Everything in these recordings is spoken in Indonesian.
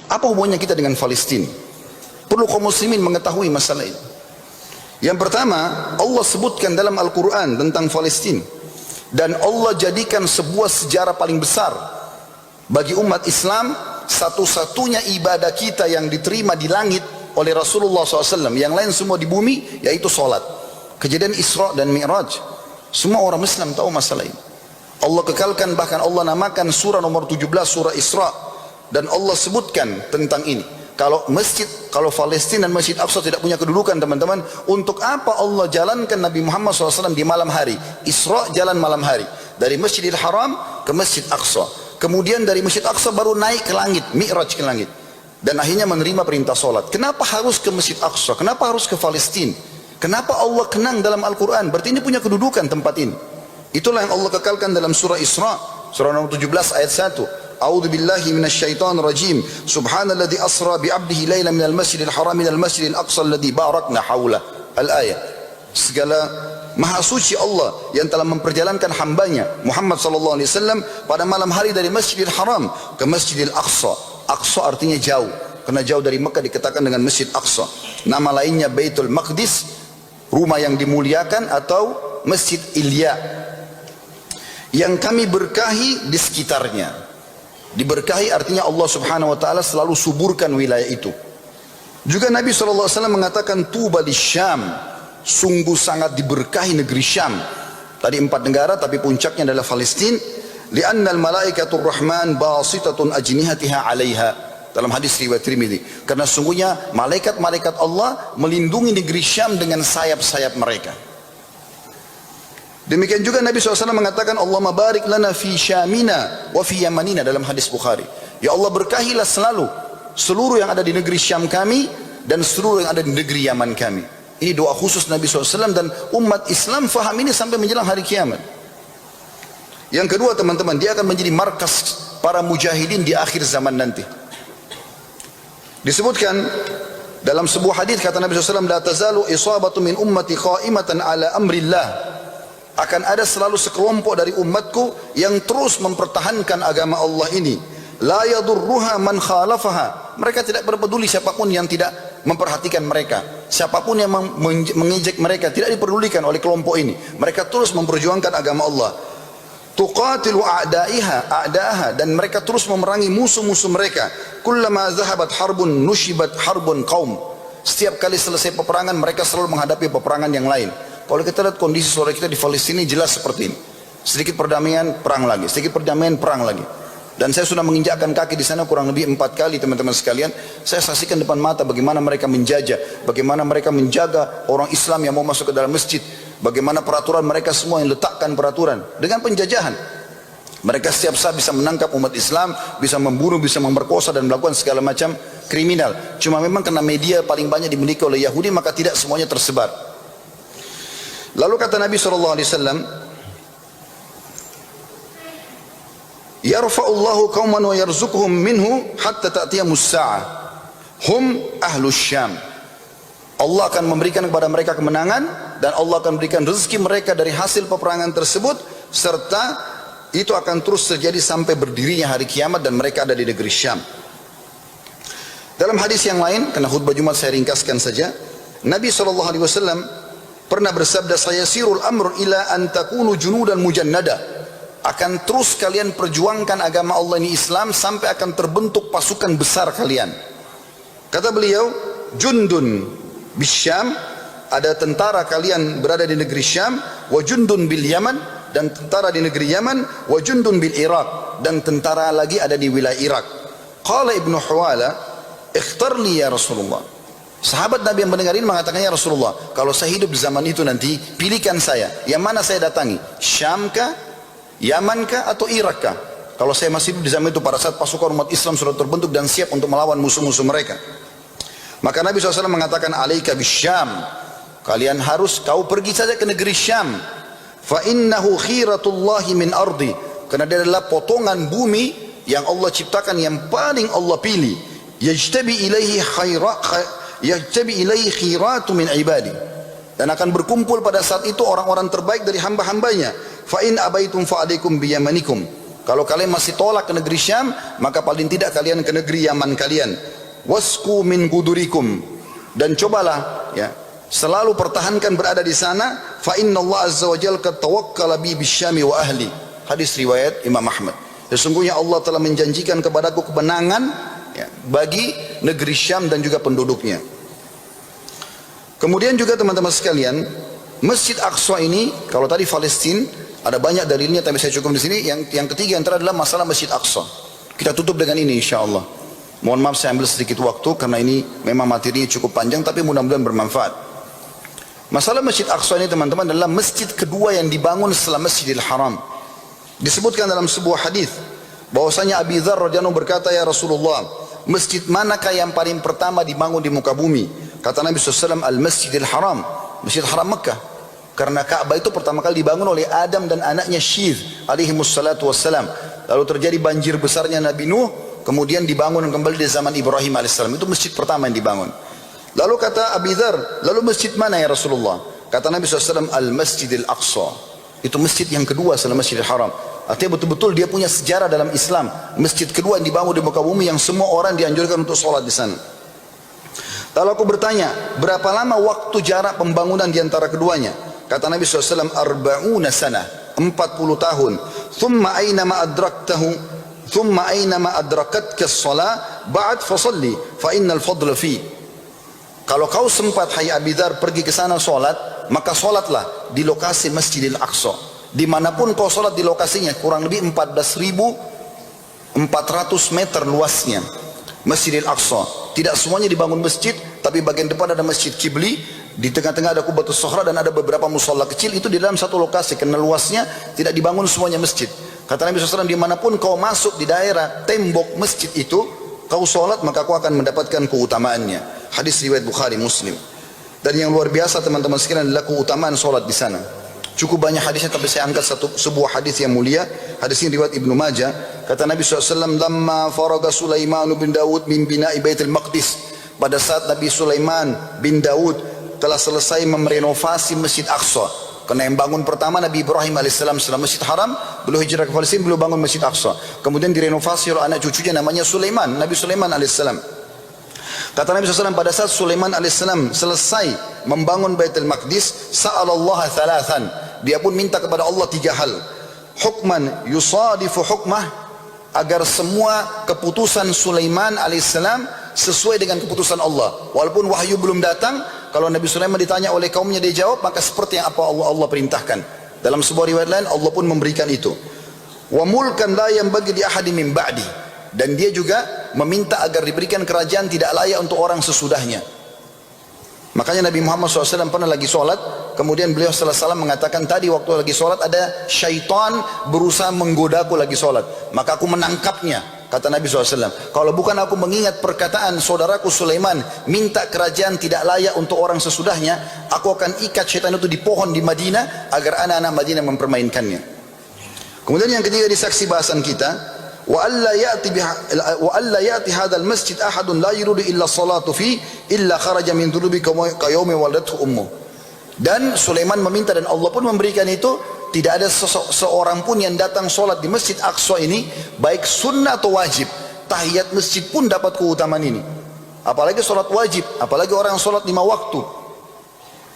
Apa hubungannya kita dengan Palestina? Perlu kaum muslimin mengetahui masalah ini. Yang pertama, Allah sebutkan dalam Al-Quran tentang Palestina. Dan Allah jadikan sebuah sejarah paling besar bagi umat Islam. Satu-satunya ibadah kita yang diterima di langit oleh Rasulullah SAW, yang lain semua di bumi, yaitu solat. Kejadian Isra dan Mi'raj, semua orang Islam tahu masalah ini. Allah kekalkan, bahkan Allah namakan surah nomor 17 surah Isra, dan Allah sebutkan tentang ini. Kalau Palestina dan Masjid Aqsa tidak punya kedudukan, teman-teman, untuk apa Allah jalankan Nabi Muhammad SAW di malam hari? Isra jalan malam hari dari Masjidil Haram ke Masjid Aqsa, kemudian dari Masjid Aqsa baru naik ke langit, Mi'raj ke langit, dan akhirnya menerima perintah solat. Kenapa harus ke Masjid Aqsa? Kenapa harus ke Palestina? Kenapa Allah kenang dalam Al-Quran? Berarti ini punya kedudukan tempat ini. Itulah yang Allah kekalkan dalam surah Isra, surah nomor 17 ayat 1. A'udzu billahi minasyaitonir rajim. Subhanalladzi asra bi 'abdihi lailan minal masjidil haram minal masjidil aqsa alladzi barakna haula. Al-ayat. Segala maha suci Allah yang telah memperjalankan hambanya Muhammad sallallahu alaihi wasallam pada malam hari dari Masjidil Haram ke Masjidil Aqsa. Aqsa artinya jauh, karena jauh dari Mekah dikatakan dengan Masjid Aqsa. Nama lainnya Baitul Maqdis, rumah yang dimuliakan, atau Masjid Ilya, yang kami berkahi di sekitarnya. Diberkahi artinya Allah subhanahu wa ta'ala selalu suburkan wilayah itu. Juga Nabi SAW mengatakan tuba di Syam, sungguh sangat diberkahi negeri Syam. Tadi 4 negara, tapi puncaknya adalah Palestina. Li'annal malaikatur rahman basitatun ajnihatiha 'alaiha, dalam hadis riwayat Tirmidzi. Karena sungguhnya malaikat-malaikat Allah melindungi negeri Syam dengan sayap-sayap mereka. Demikian juga Nabi SAW mengatakan, Allahumma barik lana fi syamina wa fi yamanina, dalam hadis Bukhari. Ya Allah, berkahilah selalu seluruh yang ada di negeri Syam kami dan seluruh yang ada di negeri Yaman kami. Ini doa khusus Nabi SAW, dan umat Islam faham ini sampai menjelang hari kiamat. Yang kedua, teman-teman, dia akan menjadi markas para mujahidin di akhir zaman nanti. Disebutkan dalam sebuah hadis, kata Nabi SAW, la tazalu isabatu min ummati qa'imatan ala amrillah. Akan ada selalu sekelompok dari umatku yang terus mempertahankan agama Allah ini. La yadurruha man khalafaha. Mereka tidak berpeduli siapapun yang tidak memperhatikan mereka. Siapapun yang mengejek mereka tidak diperdulikan oleh kelompok ini. Mereka terus memperjuangkan agama Allah. Tuqatilu a'da'aha, dan mereka terus memerangi musuh-musuh mereka. Kullama zahabat harbun nushibat harbun qaum. Setiap kali selesai peperangan, mereka selalu menghadapi peperangan yang lain. Kalau kita lihat kondisi saudara kita di Palestina jelas seperti ini. Sedikit perdamaian, perang lagi. Sedikit perdamaian, perang lagi. Dan saya sudah menginjakkan kaki di sana kurang lebih 4 kali, teman-teman sekalian. Saya saksikan depan mata bagaimana mereka menjajah, bagaimana mereka menjaga orang Islam yang mau masuk ke dalam masjid, bagaimana peraturan mereka semua yang letakkan peraturan dengan penjajahan. Mereka setiap saat bisa menangkap umat Islam, bisa membunuh, bisa memperkosa dan melakukan segala macam kriminal. Cuma memang karena media paling banyak dimiliki oleh Yahudi, maka tidak semuanya tersebar. Lalu kata Nabi SAW, yarfa'ullahu qauman wa yarzuquhum minhu hatta ta'tiyamus sa'ah hum ahlus Syam. Allah akan memberikan kepada mereka kemenangan, dan Allah akan memberikan rezeki mereka dari hasil peperangan tersebut, serta itu akan terus terjadi sampai berdirinya hari kiamat dan mereka ada di negeri Syam. Dalam hadis yang lain, karena khutbah Jumat saya ringkaskan saja, Nabi SAW pernah bersabda, sayasirul amr ila an takunu junudan mujannada. Akan terus kalian perjuangkan agama Allah ini Islam sampai akan terbentuk pasukan besar kalian. Kata beliau, jundun bisyam, ada tentara kalian berada di negeri Syam, wa jundun bil Yaman, dan tentara di negeri Yaman, wa jundun bil Iraq, dan tentara lagi ada di wilayah Irak. Qala Ibnu Huwala, ikhtar li ya Rasulullah. Sahabat Nabi yang mendengar ini mengatakan, ya Rasulullah, kalau saya hidup di zaman itu nanti, pilihkan saya, yang mana saya datangi, Syam kah, Yaman kah, atau Irak kah? Kalau saya masih hidup di zaman itu, pada saat pasukan umat Islam sudah terbentuk dan siap untuk melawan musuh-musuh mereka. Maka Nabi SAW mengatakan, alaika bisyam, kalian harus, kau pergi saja ke negeri Syam. Fa innahu khiratullahi min ardi, karena dia adalah potongan bumi yang Allah ciptakan yang paling Allah pilih. Yajtabi ilaihi khiratu min ibadi, dan akan berkumpul pada saat itu orang-orang terbaik dari hamba-hambanya. Fa in abaitum fa alaikum biyamanikum, Kalau kalian masih tolak ke negeri Syam, maka paling tidak kalian ke negeri Yaman kalian. Wasku min qudurikum, dan cobalah ya selalu pertahankan berada di sana. Fa inna Allah azza wa jalla qad tawakkala bi bisyami wa ahli. Hadis riwayat Imam Ahmad. Sesungguhnya Allah telah menjanjikan kepadaku kemenangan ya, bagi negeri Syam dan juga penduduknya. Kemudian juga teman-teman sekalian, Masjid Aqsa ini, kalau tadi Palestina ada banyak dalilnya, tapi saya cukup di sini. Yang ketiga antara adalah masalah Masjid Aqsa. Kita tutup dengan ini insyaallah. Mohon maaf saya ambil sedikit waktu karena ini memang materinya cukup panjang, tapi mudah-mudahan bermanfaat. Masalah Masjid Aqsa ini teman-teman adalah masjid kedua yang dibangun setelah Masjidil Haram. Disebutkan dalam sebuah hadis bahwasanya Abi Dzar radhiyallahu anhu berkata, ya Rasulullah, masjid manakah yang paling pertama dibangun di muka bumi? Kata Nabi SAW, Al-Masjidil Haram, Masjid Haram Mekah. Karena Ka'bah itu pertama kali dibangun oleh Adam dan anaknya Syith alaihimussalatu wassalam. Lalu terjadi banjir besarnya Nabi Nuh, kemudian dibangun kembali di zaman Ibrahim alaihissalam. Itu masjid pertama yang dibangun. Lalu kata Abi Dzar, lalu masjid mana ya Rasulullah? Kata Nabi SAW, Al-Masjidil Aqsa. Itu masjid yang kedua setelah Masjidil Haram. Artinya betul-betul dia punya sejarah dalam Islam. Masjid kedua yang dibangun di muka bumi yang semua orang dianjurkan untuk sholat di sana. Lalu aku bertanya, berapa lama waktu jarak pembangunan di antara keduanya? Kata Nabi SAW, Arba'una sana, 40 tahun. Thumma aynama adraktahu, thumma aynama adrakatka as-salah, ba'd fasalli, fa innal fadla fi. Kalau kau sempat, hai Abi Dzar, pergi ke sana solat, maka solatlah di lokasi Masjidil Aqsa. Dimanapun kau solat di lokasinya, kurang lebih 14.400 meter luasnya Masjidil Aqsa. Tidak semuanya dibangun masjid, tapi bagian depan ada Masjid Qibli, di tengah-tengah ada Qubatus Sakhra dan ada beberapa musola kecil. Itu di dalam satu lokasi, karena luasnya tidak dibangun semuanya masjid. Kata Nabi SAW, dimanapun kau masuk di daerah tembok masjid itu, kau sholat maka kau akan mendapatkan keutamaannya. Hadis riwayat Bukhari Muslim. Dan yang luar biasa teman-teman sekalian adalah keutamaan sholat di sana. Cukup banyak hadisnya, tapi saya angkat sebuah hadis yang mulia. Hadis ini riwayat Ibnu Majah. Kata Nabi SAW, Lamma faraga Sulaiman bin Daud min bina'i Baitul Maqdis. Pada saat Nabi Sulaiman bin Daud telah selesai merenovasi Masjid Aqsa. Karena yang bangun pertama Nabi Ibrahim alaihissalam setelah Masjid Haram, beliau hijrah ke Palestina, beliau bangun Masjid Aqsa. Kemudian direnovasi oleh anak cucunya namanya Sulaiman, Nabi Sulaiman alaihissalam. Kata Nabi SAW, pada saat Sulaiman alaihissalam selesai membangun Baitul Maqdis, sa'alallaha thalathan. Dia pun minta kepada Allah 3 hal. Hukman yusadifu hukmah, agar semua keputusan Sulaiman alaihissalam sesuai dengan keputusan Allah. Walaupun wahyu belum datang, kalau Nabi Sulaiman ditanya oleh kaumnya, dia jawab maka seperti yang apa Allah perintahkan. Dalam sebuah riwayat lain Allah pun memberikan itu. Wa mulkan la yanbaghi li ahadin min ba'di, dan dia juga meminta agar diberikan kerajaan tidak layak untuk orang sesudahnya. Makanya Nabi Muhammad SAW pernah lagi sholat, kemudian beliau sallallahu alaihi wasallam mengatakan, tadi waktu lagi sholat ada syaitan berusaha menggodaku lagi sholat, maka aku menangkapnya. Kata Nabi SAW, kalau bukan aku mengingat perkataan saudaraku Sulaiman, minta kerajaan tidak layak untuk orang sesudahnya, aku akan ikat syaitan itu di pohon di Madinah, agar anak-anak Madinah mempermainkannya. Kemudian yang ketiga di saksi bahasan kita, wa alla ya'ti hadzal masjid ahadun la yuridu illa salatu fi illa kharaja min dhunubi ka yaumi waladathu ummu. Dan Sulaiman meminta, dan Allah pun memberikan itu, tidak ada seorang pun yang datang sholat di Masjid Aqsa ini, baik sunnah atau wajib, tahiyat masjid pun dapat keutamaan ini. Apalagi sholat wajib, apalagi orang sholat 5 waktu,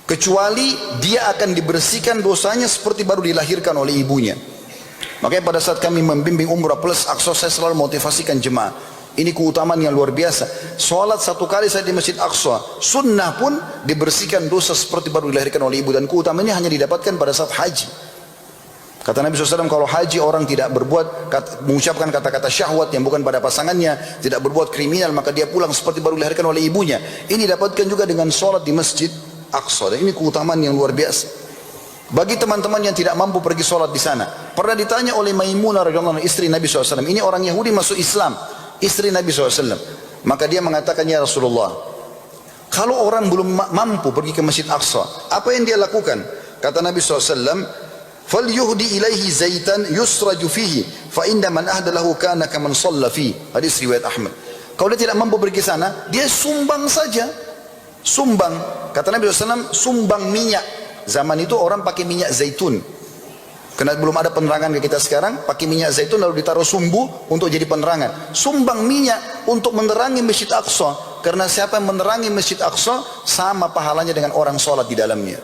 kecuali dia akan dibersihkan dosanya seperti baru dilahirkan oleh ibunya. Makanya pada saat kami membimbing Umrah Plus Aqsa, saya selalu motivasikan jemaah, ini keutamaan yang luar biasa. Sholat 1 kali saya di Masjid Aqsa, sunnah pun dibersihkan dosa seperti baru dilahirkan oleh ibu. Dan keutamaan ini hanya didapatkan pada saat haji. Kata Nabi SAW, kalau haji orang tidak mengucapkan kata-kata syahwat yang bukan pada pasangannya, tidak berbuat kriminal, maka dia pulang seperti baru dilahirkan oleh ibunya. Ini dapatkan juga dengan sholat di Masjid Aqsa. Dan ini keutamaan yang luar biasa. Bagi teman-teman yang tidak mampu pergi sholat di sana, pernah ditanya oleh Maimunah radhiyallahu anha, istri Nabi SAW. Ini orang Yahudi masuk Islam, istri Nabi SAW. Maka dia mengatakan, ya Rasulullah, kalau orang belum mampu pergi ke Masjid Aqsa, apa yang dia lakukan? Kata Nabi SAW, falyuhdi ilaihi zaitan yusraju fihi fa inna man ahda lahu kana kaman shalla fi. Hadis riwayat Ahmad. Kalau dia tidak mampu pergi sana, dia sumbang saja. Sumbang. Kata Nabi SAW, sumbang minyak. Zaman itu orang pakai minyak zaitun. Karena belum ada penerangan ke kita sekarang, pakai minyak zaitun lalu ditaruh sumbu untuk jadi penerangan. Sumbang minyak untuk menerangi Masjid Aqsa. Karena siapa yang menerangi Masjid Aqsa, sama pahalanya dengan orang sholat di dalamnya.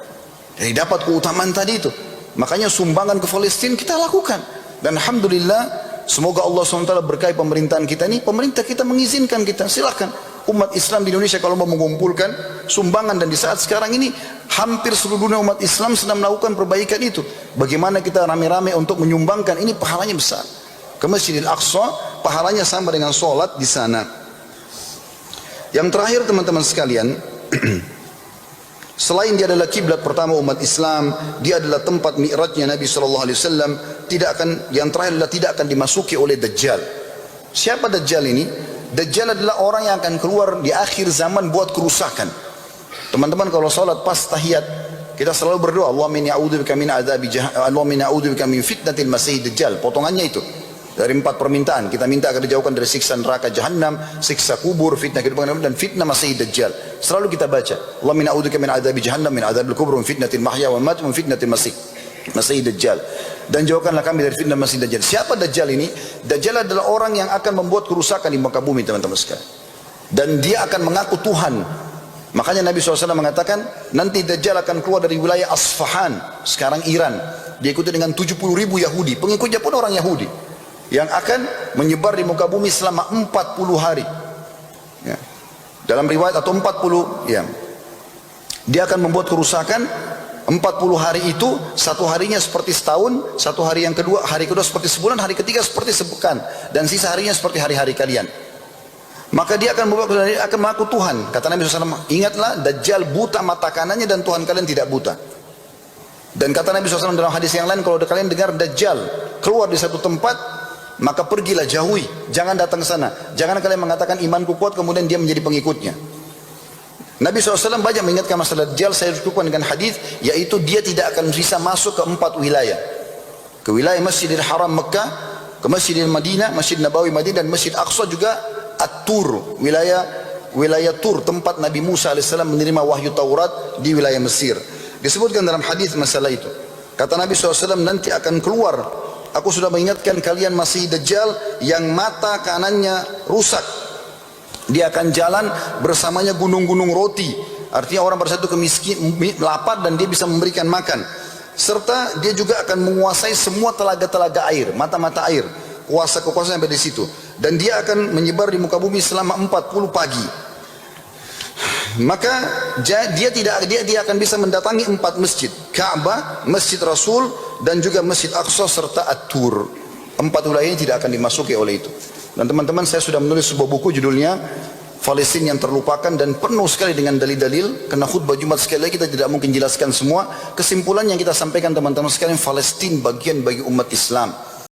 Jadi dapat keutamaan tadi itu. Makanya sumbangan ke Palestina kita lakukan. Dan Alhamdulillah, semoga Allah SWT berkahi pemerintahan kita ini. Pemerintah kita mengizinkan kita, silakan. Umat Islam di Indonesia kalau mau mengumpulkan sumbangan, dan di saat sekarang ini hampir seluruh dunia umat Islam sedang melakukan perbaikan itu. Bagaimana kita rame-rame untuk menyumbangkan, ini pahalanya besar. Ke Masjidil Aqsa, pahalanya sama dengan sholat di sana. Yang terakhir teman-teman sekalian, selain dia adalah kiblat pertama umat Islam, dia adalah tempat mi'rajnya Nabi SAW. Yang terakhir adalah tidak akan dimasuki oleh Dajjal. Siapa Dajjal ini? Dajjal adalah orang yang akan keluar di akhir zaman buat kerusakan. Teman-teman kalau salat pas tahiyat, kita selalu berdoa, Allahumma inni a'udzubika min adzabi jahannam, Allahumma inni a'udzubika min fitnatil masiihid dajjal. Potongannya itu. Dari 4 permintaan, kita minta agar dijauhkan dari siksa neraka jahanam, siksa kubur, fitnah kehidupan dan fitnah masiihid dajjal. Selalu kita baca, Allahumma inni a'udzubika min adzabi jahannam, min adzabil kubur, min fitnatil mahya wal mamat, min fitnatil masiihid dajjal. Dan jauhkanlah kami dari fitnah Masih Dajjal. Siapa Dajjal ini? Dajjal adalah orang yang akan membuat kerusakan di muka bumi, teman-teman sekalian. Dan dia akan mengaku Tuhan. Makanya Nabi SAW mengatakan, nanti Dajjal akan keluar dari wilayah Asfahan, sekarang Iran. Diikuti dengan 70.000 Yahudi, pengikutnya pun orang Yahudi, yang akan menyebar di muka bumi selama 40 hari. Ya. Dalam riwayat atau 40, ya. Dia akan membuat kerusakan 40 hari itu, satu harinya seperti setahun, satu hari yang kedua, hari kedua seperti sebulan, hari ketiga seperti sepekan, dan sisa harinya seperti hari-hari kalian. Maka dia akan mengaku Tuhan. Kata Nabi SAW, ingatlah Dajjal buta mata kanannya dan Tuhan kalian tidak buta. Dan kata Nabi SAW dalam hadis yang lain, kalau kalian dengar Dajjal keluar di satu tempat, maka pergilah, jauhi, jangan datang ke sana. Jangan kalian mengatakan imanku kuat kemudian dia menjadi pengikutnya. Nabi SAW banyak mengingatkan masalah Dajjal. Saya cukupkan dengan hadis, yaitu dia tidak akan bisa masuk ke 4 wilayah. Ke wilayah Masjidil Haram Mekah, ke Masjidil Madinah, Masjid Nabawi Madinah, dan Masjid Aqsa juga At-Tur, wilayah Tur, tempat Nabi Musa AS menerima wahyu Taurat di wilayah Mesir. Disebutkan dalam hadis masalah itu. Kata Nabi SAW, nanti akan keluar, aku sudah mengingatkan kalian masih Dajjal yang mata kanannya rusak. Dia akan jalan bersamanya gunung-gunung roti. Artinya orang pada satu lapar dan dia bisa memberikan makan. Serta dia juga akan menguasai semua telaga-telaga air, mata-mata air. Kekuasaan sampai di situ. Dan dia akan menyebar di muka bumi selama 40 pagi. Maka dia akan bisa mendatangi 4 masjid. Ka'bah, Masjid Rasul, dan juga Masjid Aqsa serta At-Tur. 4 wilayah ini tidak akan dimasuki oleh itu. Dan teman-teman, saya sudah menulis sebuah buku judulnya Palestina yang Terlupakan, dan penuh sekali dengan dalil-dalil. Karena khutbah Jumat sekali lagi kita tidak mungkin jelaskan semua. Kesimpulan yang kita sampaikan teman-teman sekalian, Palestina bagian bagi umat Islam.